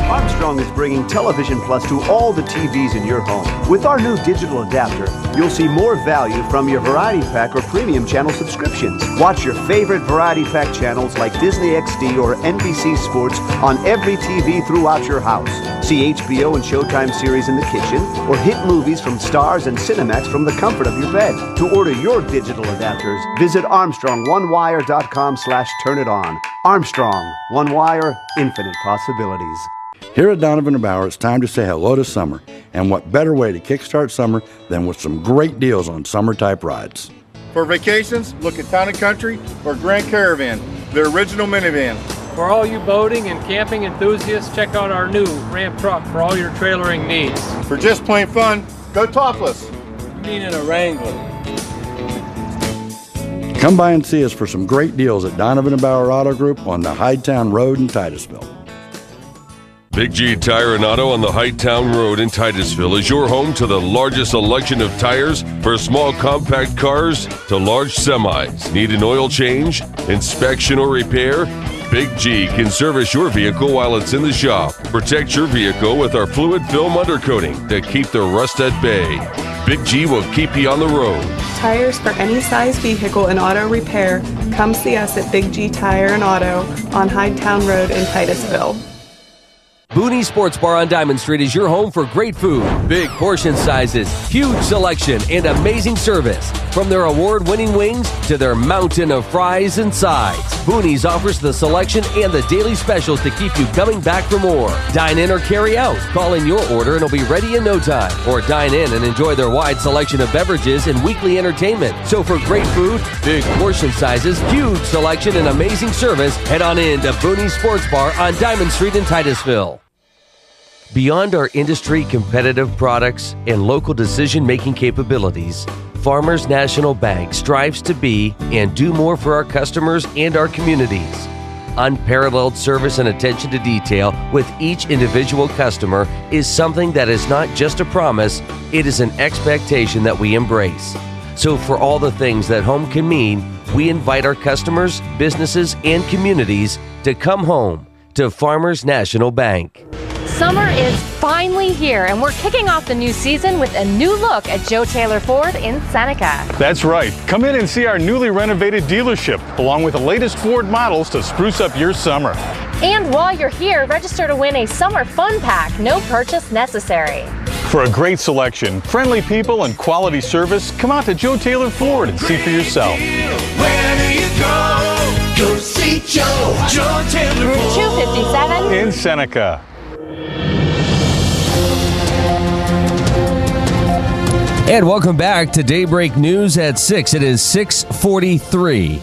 Armstrong is bringing Television Plus to all the TVs in your home. With our new digital adapter, you'll see more value from your Variety Pack or Premium Channel subscriptions. Watch your favorite Variety Pack channels like Disney XD or NBC Sports on every TV throughout your house. See HBO and Showtime series in the kitchen or hit movies from Starz and Cinemax from the comfort of your bed. To order your digital adapters, visit ArmstrongOneWire.com/turniton. Armstrong, One Wire, infinite possibilities. Here at Donovan & Bauer, it's time to say hello to summer. And what better way to kickstart summer than with some great deals on summer-type rides. For vacations, look at Town & Country or Grand Caravan, the original minivan. For all you boating and camping enthusiasts, check out our new Ram truck for all your trailering needs. For just plain fun, go topless. You mean in a Wrangler. Come by and see us for some great deals at Donovan & Bauer Auto Group on the Hightowne Road in Titusville. Big G Tire and Auto on the Hightowne Road in Titusville is your home to the largest selection of tires for small compact cars to large semis. Need an oil change, inspection, or repair? Big G can service your vehicle while it's in the shop. Protect your vehicle with our fluid film undercoating to keep the rust at bay. Big G will keep you on the road. Tires for any size vehicle and auto repair. Come see us at Big G Tire and Auto on Hightowne Road in Titusville. Booney Sports Bar on Diamond Street is your home for great food, big portion sizes, huge selection, and amazing service. From their award-winning wings to their mountain of fries and sides, Booney's offers the selection and the daily specials to keep you coming back for more. Dine in or carry out. Call in your order and it'll be ready in no time. Or dine in and enjoy their wide selection of beverages and weekly entertainment. So for great food, big portion sizes, huge selection, and amazing service, head on in to Booney Sports Bar on Diamond Street in Titusville. Beyond our industry competitive products and local decision-making capabilities, Farmers National Bank strives to be and do more for our customers and our communities. Unparalleled service and attention to detail with each individual customer is something that is not just a promise, it is an expectation that we embrace. So for all the things that home can mean, we invite our customers, businesses, and communities to come home to Farmers National Bank. Summer is finally here, and we're kicking off the new season with a new look at Joe Taylor Ford in Seneca. That's right. Come in and see our newly renovated dealership, along with the latest Ford models to spruce up your summer. And while you're here, register to win a summer fun pack, no purchase necessary. For a great selection, friendly people, and quality service, come out to Joe Taylor Ford and see for yourself. Where do you go? Go see Joe. Joe Taylor Route 257 in Seneca. And welcome back to Daybreak News at 6. It is 6:43.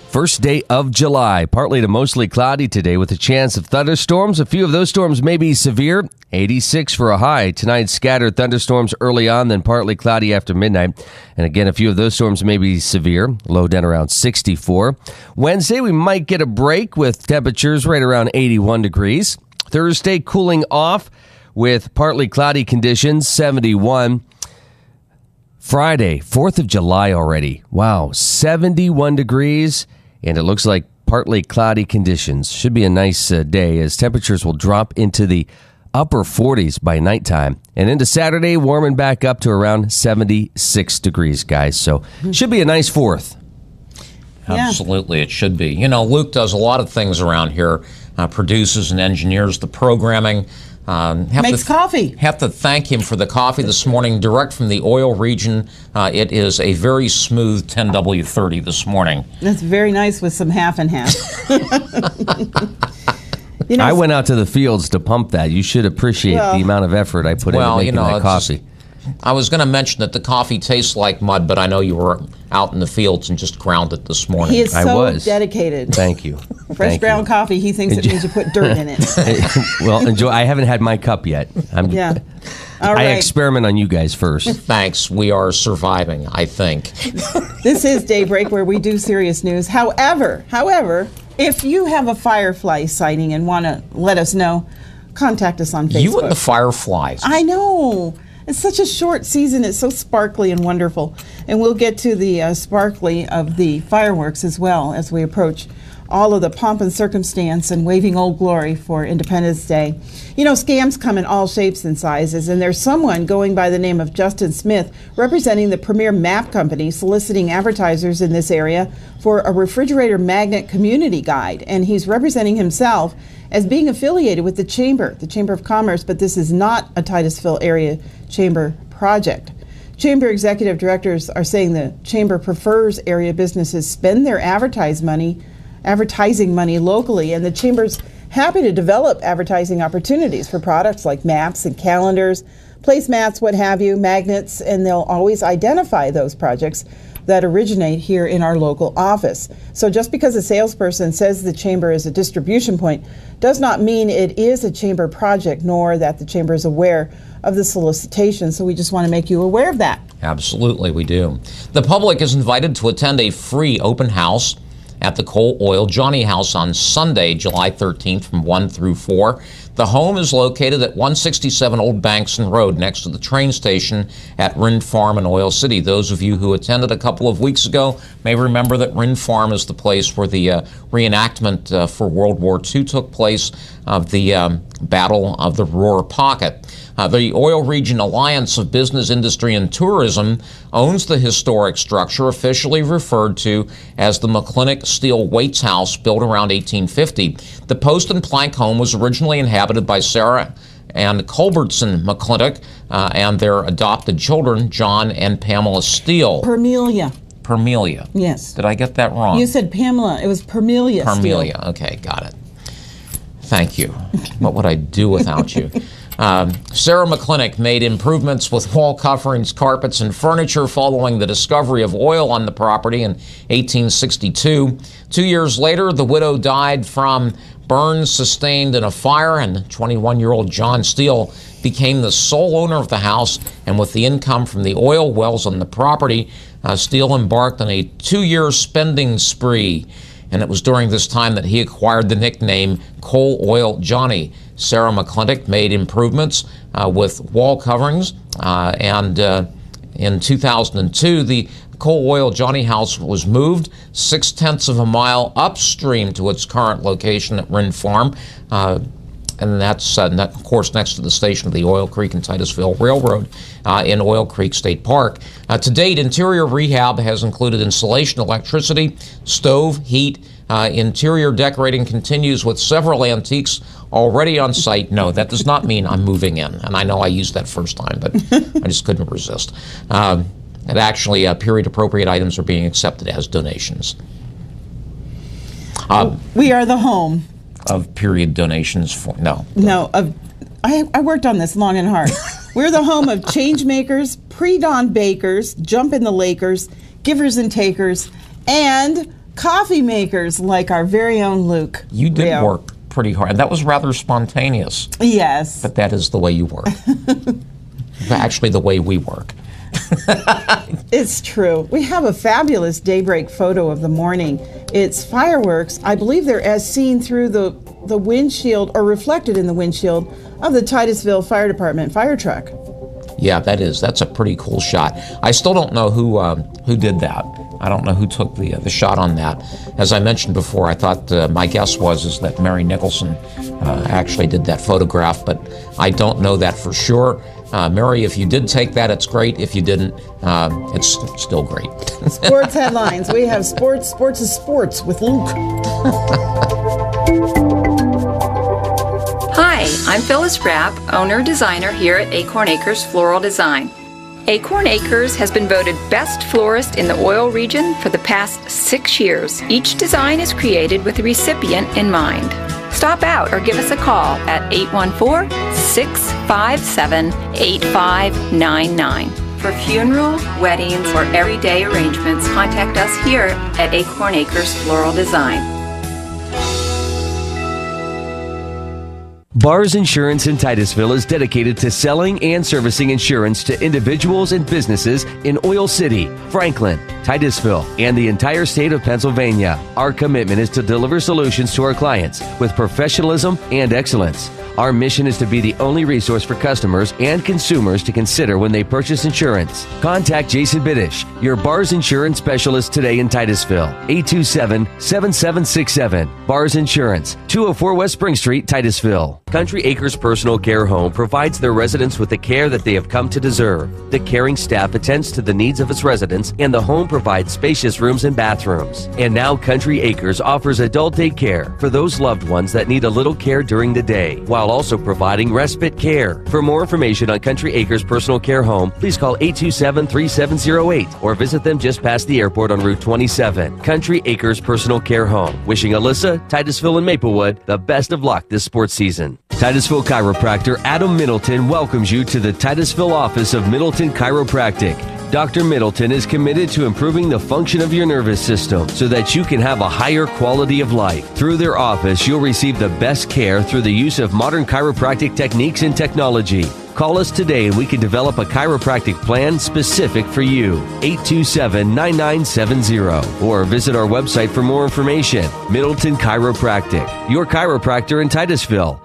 First day of July. Partly to mostly cloudy today with a chance of thunderstorms. A few of those storms may be severe. 86 for a high. Tonight, scattered thunderstorms early on, then partly cloudy after midnight. And again, a few of those storms may be severe. Low down around 64. Wednesday, we might get a break with temperatures right around 81 degrees. Thursday, cooling off with partly cloudy conditions, 71. Friday, 4th of July already. Wow, 71 degrees, and it looks like partly cloudy conditions. Should be a nice day as temperatures will drop into the upper 40s by nighttime. And into Saturday, warming back up to around 76 degrees, guys. So should be a nice 4th. Absolutely, it should be. You know, Luke does a lot of things around here, produces and engineers the programming. Makes coffee. Have to thank him for the coffee this morning, direct from the oil region. It is a very smooth 10W30 this morning. That's very nice with some half and half. I went out to the fields to pump that. You should appreciate the amount of effort I put into making that coffee. I was going to mention that the coffee tastes like mud, but I know you were out in the fields and just ground it this morning. He is so dedicated. Thank you. Fresh ground coffee, he thinks it means you put dirt in it. Well, enjoy. I haven't had my cup yet. All right. I experiment on you guys first. Thanks. We are surviving, I think. This is Daybreak, where we do serious news. However, if you have a firefly sighting and want to let us know, contact us on Facebook. You and the fireflies. I know. It's such a short season. It's so sparkly and wonderful. And we'll get to the sparkly of the fireworks as well as we approach all of the pomp and circumstance and waving Old Glory for Independence Day. You know, scams come in all shapes and sizes, and there's someone going by the name of Justin Smith representing the premier map company soliciting advertisers in this area for a refrigerator magnet community guide, and he's representing himself as being affiliated with the Chamber of Commerce, but this is not a Titusville area Chamber project. Chamber executive directors are saying the Chamber prefers area businesses spend their advertising money locally, and the Chamber's happy to develop advertising opportunities for products like maps and calendars, placemats, what have you, magnets, and they'll always identify those projects that originate here in our local office. So just because a salesperson says the Chamber is a distribution point does not mean it is a Chamber project, nor that the Chamber is aware of the solicitation. So we just want to make you aware of that. Absolutely, we do. The public is invited to attend a free open house at the Coal Oil Johnny House on Sunday, July 13th from 1 through 4. The home is located at 167 Old Bankson Road next to the train station at Rinn Farm in Oil City. Those of you who attended a couple of weeks ago may remember that Rinn Farm is the place where the reenactment for World War II took place of the Battle of the Ruhr Pocket. The Oil Region Alliance of Business, Industry, and Tourism owns the historic structure, officially referred to as the McClintock Steel Waits House, built around 1850. The post and plank home was originally inhabited by Sarah and Culbertson McClintock and their adopted children, John and Pamela Steele. Permelia. Yes. Did I get that wrong? You said Pamela. It was Permelia. Permelia. Okay, got it. Thank you. What would I do without you? Sarah McClintock made improvements with wall coverings, carpets, and furniture following the discovery of oil on the property in 1862. 2 years later, the widow died from burns sustained in a fire, and 21-year-old John Steele became the sole owner of the house, and with the income from the oil wells on the property, Steele embarked on a 2-year spending spree. And it was during this time that he acquired the nickname Coal Oil Johnny. Sarah McClintock made improvements with wall coverings, and in 2002, the Coal Oil Johnny House was moved 0.6 of a mile upstream to its current location at Rinn Farm, and that's, of course, next to the station of the Oil Creek and Titusville Railroad in Oil Creek State Park. To date, interior rehab has included insulation, electricity, stove, heat. Interior decorating continues with several antiques already on site. No, that does not mean I'm moving in. And I know I used that first time, but I just couldn't resist. And actually, period-appropriate items are being accepted as donations. We are the home of period donations for I worked on this long and hard. We're the home of change makers, pre-dawn bakers, jump in the Lakers, givers and takers, and coffee makers like our very own Luke. You did work pretty hard. That was rather spontaneous. Yes. But that is the way you work. Actually, the way we work. It's true. We have a fabulous Daybreak photo of the morning. It's fireworks. I believe they're as seen through the windshield or reflected in the windshield of the Titusville Fire Department fire truck. Yeah, that's a pretty cool shot. I still don't know who did that. I don't know who took the shot on that. As I mentioned before, I thought my guess is that Mary Nicholson actually did that photograph, but I don't know that for sure. Mary, if you did take that, it's great. If you didn't, it's still great. Sports headlines. We have sports is sports with Luke. Hi, Hi, I'm Phyllis Rapp, owner-designer here at Acorn Acres Floral Design. Acorn Acres has been voted Best Florist in the Oil region for the past 6 years. Each design is created with the recipient in mind. Stop out or give us a call at 814-657-8599. For funeral, weddings, or everyday arrangements, contact us here at Acorn Acres Floral Design. Bars Insurance in Titusville is dedicated to selling and servicing insurance to individuals and businesses in Oil City, Franklin, Titusville, and the entire state of Pennsylvania. Our commitment is to deliver solutions to our clients with professionalism and excellence. Our mission is to be the only resource for customers and consumers to consider when they purchase insurance. Contact Jason Biddish, your Bars Insurance specialist today in Titusville. 827-7767. Bars Insurance, 204 West Spring Street, Titusville. Country Acres Personal Care Home provides their residents with the care that they have come to deserve. The caring staff attends to the needs of its residents, and the home provides spacious rooms and bathrooms. And now Country Acres offers adult day care for those loved ones that need a little care during the day, while also providing respite care. For more information on Country Acres Personal Care Home, please call 827-3708 or visit them just past the airport on Route 27. Country Acres Personal Care Home. Wishing Alyssa, Titusville, and Maplewood the best of luck this sports season. Titusville chiropractor Adam Middleton welcomes you to the Titusville office of Middleton Chiropractic. Dr. Middleton is committed to improving the function of your nervous system so that you can have a higher quality of life. Through their office, you'll receive the best care through the use of modern chiropractic techniques and technology. Call us today and we can develop a chiropractic plan specific for you. 827-9970 or visit our website for more information. Middleton Chiropractic, your chiropractor in Titusville.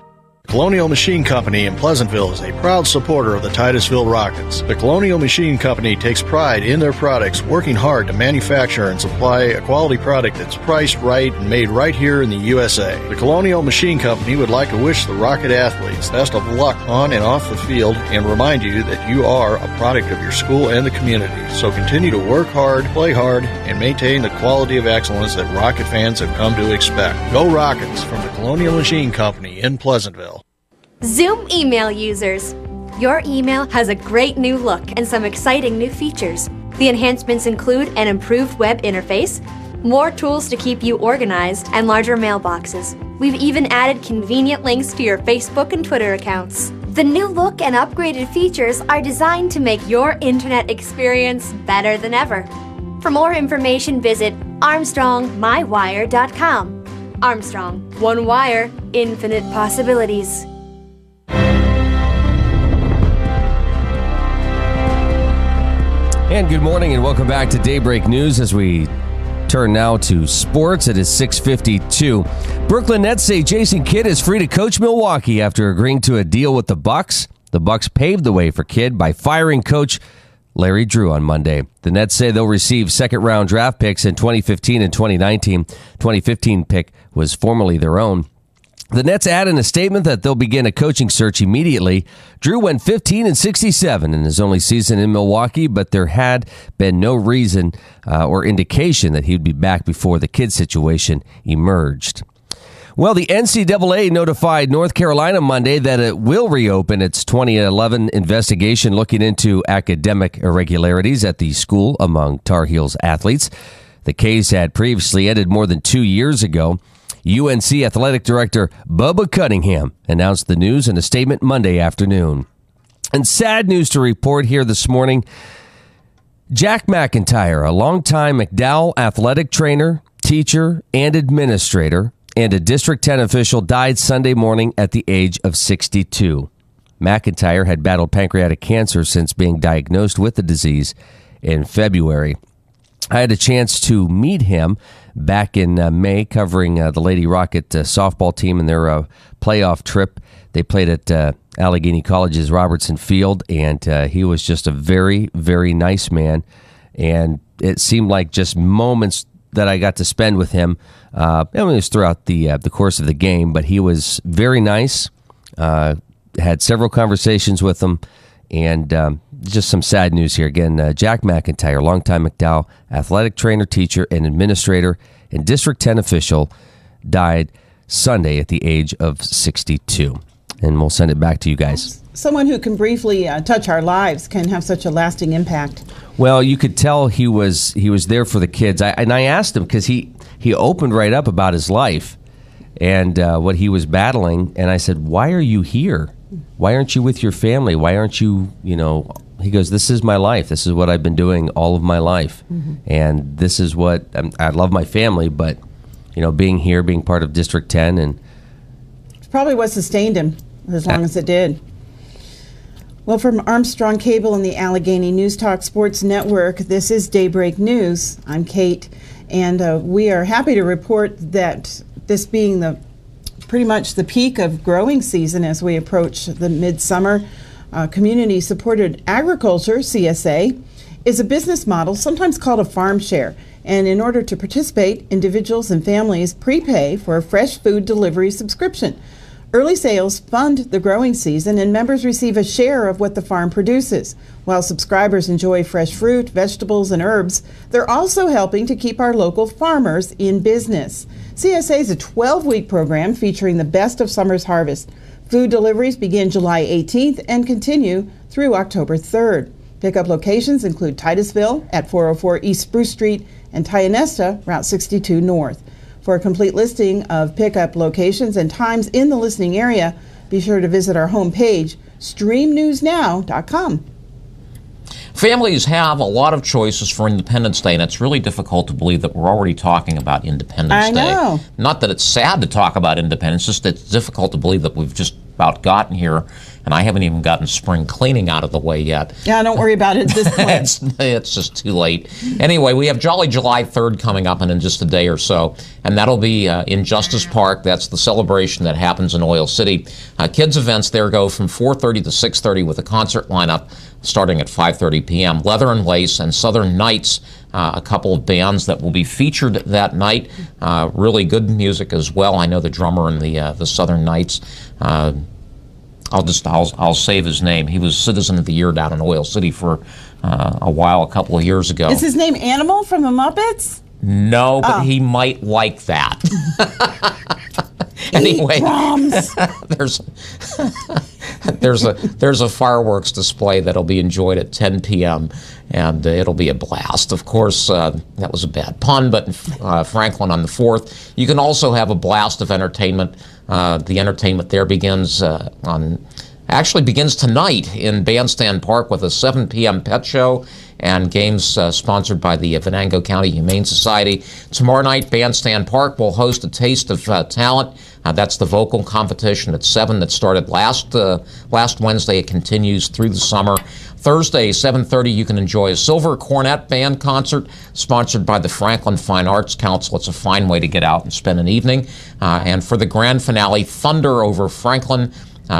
Colonial Machine Company in Pleasantville is a proud supporter of the Titusville Rockets. The Colonial Machine Company takes pride in their products, working hard to manufacture and supply a quality product that's priced right and made right here in the USA. The Colonial Machine Company would like to wish the Rocket athletes best of luck on and off the field and remind you that you are a product of your school and the community. So continue to work hard, play hard, and maintain the quality of excellence that Rocket fans have come to expect. Go Rockets from the Colonial Machine Company in Pleasantville. Zoom email users. Your email has a great new look and some exciting new features. The enhancements include an improved web interface, more tools to keep you organized, and larger mailboxes. We've even added convenient links to your Facebook and Twitter accounts. The new look and upgraded features are designed to make your internet experience better than ever. For more information, visit ArmstrongMyWire.com. Armstrong, one wire, infinite possibilities. And good morning and welcome back to Daybreak News as we turn now to sports. It is 6:52. Brooklyn Nets say Jason Kidd is free to coach Milwaukee after agreeing to a deal with the Bucks. The Bucks paved the way for Kidd by firing coach Larry Drew on Monday. The Nets say they'll receive second-round draft picks in 2015 and 2019. 2015 pick was formerly their own. The Nets add in a statement that they'll begin a coaching search immediately. Drew went 15-67 in his only season in Milwaukee, but there had been no reason or indication that he'd be back before the Kidd situation emerged. Well, the NCAA notified North Carolina Monday that it will reopen its 2011 investigation looking into academic irregularities at the school among Tar Heels athletes. The case had previously ended more than 2 years ago. UNC Athletic Director Bubba Cunningham announced the news in a statement Monday afternoon. And sad news to report here this morning. Jack McIntyre, a longtime McDowell athletic trainer, teacher, and administrator, and a District 10 official, died Sunday morning at the age of 62. McIntyre had battled pancreatic cancer since being diagnosed with the disease in February. I had a chance to meet him back in May covering the Lady Rocket softball team and their playoff trip. They played at Allegheny College's Robertson Field, and he was just a very, very nice man. And it seemed like just moments that I got to spend with him. It was throughout the course of the game, but he was very nice. Had several conversations with him. And just some sad news here. Again, Jack McIntyre, longtime McDowell athletic trainer, teacher, and administrator, and District 10 official, died Sunday at the age of 62. and we'll send it back to you guys. Someone who can briefly touch our lives can have such a lasting impact. Well, you could tell he was there for the kids. I asked him because he opened right up about his life and what he was battling. And I said, why are you here? Why aren't you with your family? Why aren't you, he goes, this is my life. This is what I've been doing all of my life. And this is what, I love my family, but, being here, being part of District 10. And it's probably what sustained him as long as it did. Well, from Armstrong Cable and the Allegheny News Talk Sports Network, this is Daybreak News. I'm Kate, and we are happy to report that this being pretty much the peak of growing season as we approach the midsummer, community-supported agriculture, CSA, is a business model sometimes called a farm share. And in order to participate, individuals and families prepay for a fresh food delivery subscription. Early sales fund the growing season, and members receive a share of what the farm produces. While subscribers enjoy fresh fruit, vegetables, and herbs, they're also helping to keep our local farmers in business. CSA is a 12-week program featuring the best of summer's harvest. Food deliveries begin July 18th and continue through October 3rd. Pickup locations include Titusville at 404 East Spruce Street and Tionesta, Route 62 North. For a complete listing of pickup locations and times in the listening area, be sure to visit our homepage, streamnewsnow.com. Families have a lot of choices for Independence Day, and it's really difficult to believe that we're already talking about Independence Day. I know. Not that it's sad to talk about independence, just that it's difficult to believe that we've just about gotten here, and I haven't even gotten spring cleaning out of the way yet. Yeah, don't worry about it at this point. It's just too late. Anyway, we have Jolly July 3rd coming up in just a day or so, and that'll be in Justice Park. That's the celebration that happens in Oil City. Kids events there go from 4:30 to 6:30 with a concert lineup starting at 5:30 p.m. Leather and Lace and Southern Nights, a couple of bands that will be featured that night. Really good music as well. I know the drummer in the Southern Nights. I'll save his name. He was Citizen of the Year down in Oil City for a while, a couple of years ago. Is his name Animal from the Muppets? No, but he might like that. Anyway, there's a fireworks display that'll be enjoyed at 10 p.m. and it'll be a blast. Of course, that was a bad pun, but Franklin on the 4th. You can also have a blast of entertainment. The entertainment there begins begins tonight in Bandstand Park with a 7 p.m. pet show and games sponsored by the Venango County Humane Society. Tomorrow night, Bandstand Park will host a Taste of Talent. That's the vocal competition at 7 that started last Wednesday. It continues through the summer. Thursday, 7:30, you can enjoy a Silver Cornet Band concert sponsored by the Franklin Fine Arts Council. It's a fine way to get out and spend an evening. And for the grand finale, Thunder over Franklin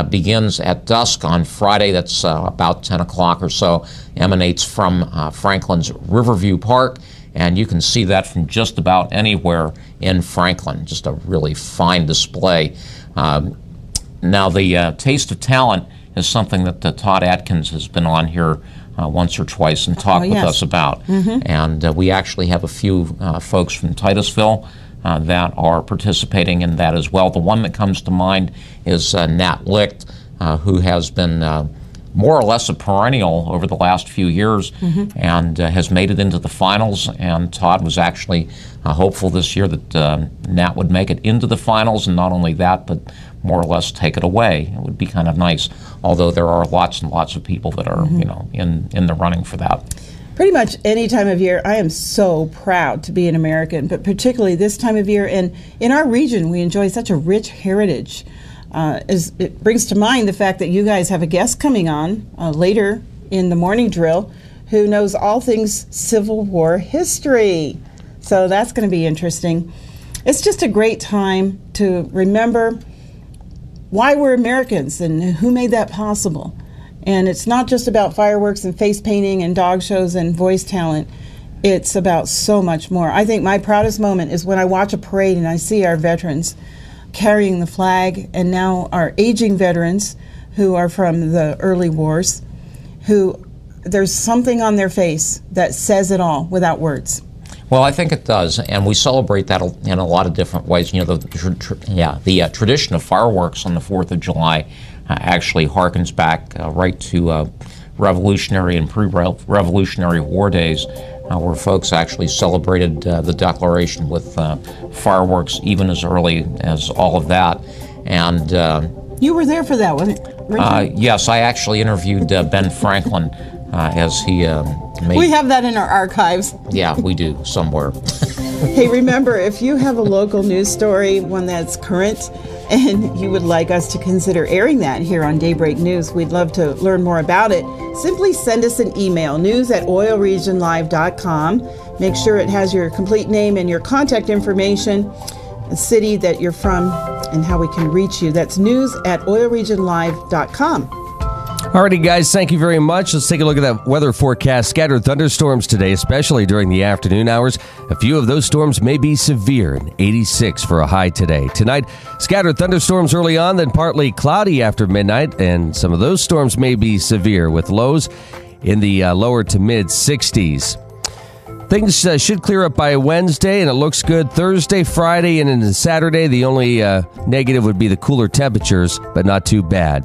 begins at dusk on Friday. That's about 10 o'clock or so. Emanates from Franklin's Riverview Park, and you can see that from just about anywhere in Franklin. Just a really fine display. Now, the Taste of Talent is something that Todd Atkins has been on here once or twice and talked with us about. And we actually have a few folks from Titusville that are participating in that as well. The one that comes to mind is Nat Licht, who has been more or less a perennial over the last few years and has made it into the finals. And Todd was actually hopeful this year that Nat would make it into the finals, and not only that, but more or less take it away. It would be kind of nice, although there are lots and lots of people that are in the running for that. Pretty much any time of year, I am so proud to be an American, but particularly this time of year. And in our region, we enjoy such a rich heritage. It brings to mind the fact that you guys have a guest coming on later in the morning drill who knows all things Civil War history. So that's going to be interesting. It's just a great time to remember why we're Americans and who made that possible. And it's not just about fireworks and face painting and dog shows and voice talent. It's about so much more. I think my proudest moment is when I watch a parade and I see our veterans carrying the flag, and now our aging veterans who are from the early wars, who there's something on their face that says it all without words. Well, I think it does, and we celebrate that in a lot of different ways. You know, the tradition of fireworks on the 4th of July actually harkens back right to Revolutionary and pre-Revolutionary War days, where folks actually celebrated the Declaration with fireworks even as early as all of that. And you were there for that, wasn't it? yes, I actually interviewed Ben Franklin as he made... We have that in our archives. Yeah, we do, somewhere. Hey, remember, if you have a local news story, one that's current, and you would like us to consider airing that here on Daybreak News, we'd love to learn more about it. Simply send us an email, news@oilregionlive.com. Make sure it has your complete name and your contact information, the city that you're from, and how we can reach you. That's news@oilregionlive.com. Alrighty, guys, thank you very much. Let's take a look at that weather forecast. Scattered thunderstorms today, especially during the afternoon hours. A few of those storms may be severe, and 86 for a high today. Tonight, scattered thunderstorms early on, then partly cloudy after midnight, and some of those storms may be severe with lows in the lower to mid 60s. Things should clear up by Wednesday, and it looks good Thursday, Friday, and into Saturday. The only negative would be the cooler temperatures, but not too bad.